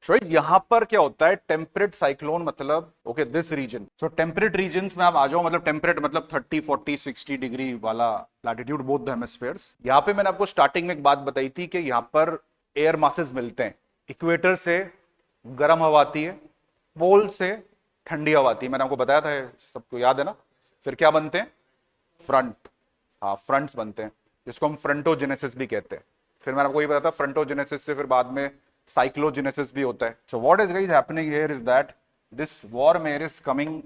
शोइज यहाँ पर क्या होता है, टेम्परेट साइक्लोन मतलब okay this region, so temperate regions में आप आ जाओ, मतलब टेम्परेट मतलब 30 40 60 डिग्री वाला लैटिट्यूड, बोथ द हेमिस्फेयर्स। यहाँ पे मैंने आपको स्टार्टिंग में एक बात बताई थी कि यहाँ पर एयर मासेस मिलते हैं, इक्वेटर से गर्म हवा आती है, पोल से ठंडी हवा आती है, मैंने आपको बताया था, सबको याद है ना। फिर क्या बनते हैं, फ्रंट, हाँ फ्रंट्स बनते हैं, जिसको हम फ्रंटोजेनेसिस भी कहते हैं। फिर मैंने आपको ये बताया था फ्रंटोजेनेसिस से फिर बाद में साइक्लोजेनेसिस भी होता है। So what is guys happening here is that this warm air is coming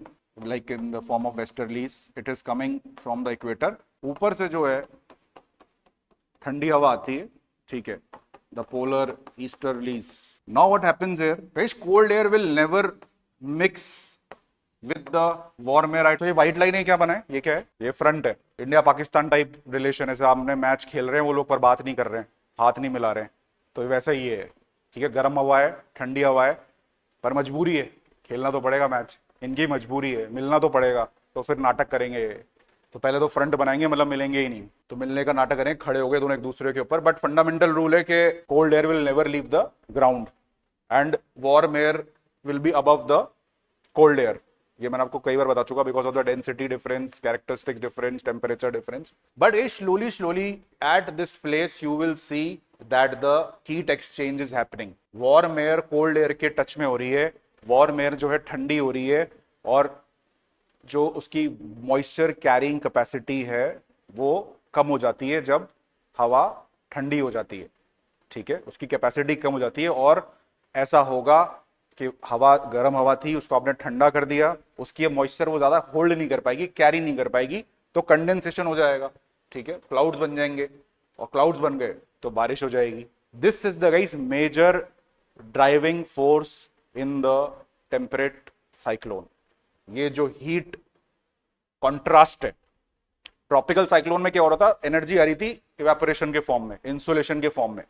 like in the form of westerlies, it is coming from the equator. ऊपर से जो है ठंडी हवा आती है, ठीक है, the polar easterlies. Now what happens here guys, cold air will never mix with the warm air. तो ये व्हाइट लाइन है, क्या बना है, ये क्या है, ये फ्रंट है। इंडिया पाकिस्तान टाइप रिलेशन है, सामने मैच खेल रहे हैं वो लोग पर बात नहीं कर रहे हैं, हाथ नहीं मिला रहे हैं, तो वैसा ही है, ठीक है। गर्म हवा है, ठंडी हवा है, पर मजबूरी है, खेलना तो पड़ेगा मैच, इनकी मजबूरी है, मिलना तो पड़ेगा, तो फिर नाटक करेंगे। तो पहले तो फ्रंट बनाएंगे, मतलब मिलेंगे ही नहीं, तो मिलने का नाटक करेंगे, खड़े हो गए दोनों एक दूसरे के ऊपर। बट फंडामेंटल रूल है कि cold air will never leave the ground and warm air will be above the cold air. ये मैंने आपको कई बार बता चुका, because of the density difference, characteristic difference, temperature difference. But ये slowly at this place you will see that the heat exchange is happening. Warm air cold air के touch में हो रही है, वार्म एयर जो है ठंडी हो रही है, और जो उसकी मॉइस्चर कैरिंग कैपेसिटी है वो कम हो जाती है जब हवा ठंडी हो जाती है, ठीक है, उसकी कैपेसिटी कम हो जाती है। और ऐसा होगा कि हवा, गर्म हवा थी, उसको आपने ठंडा कर दिया, उसकी मॉइस्चर वो ज्यादा होल्ड नहीं कर पाएगी, कैरी नहीं कर पाएगी, तो कंडेंसेशन हो जाएगा, ठीक है, क्लाउड्स बन जाएंगे, और क्लाउड्स बन गए तो बारिश हो जाएगी। This is the guys major driving force in the temperate cyclone. ये जो हीट कॉन्ट्रास्ट है, ट्रॉपिकल साइक्लोन में क्या हो रहा था, एनर्जी आ रही थी इवेपोरेशन के फॉर्म में, इंसुलेशन के फॉर्म में।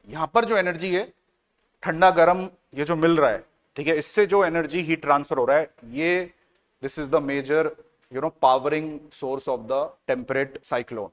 यहां पर जो एनर्जी है, ठंडा गर्म ये जो मिल रहा है, ठीक है, इससे जो एनर्जी हीट ट्रांसफर हो रहा है, ये this is the major powering source of the temperate cyclone.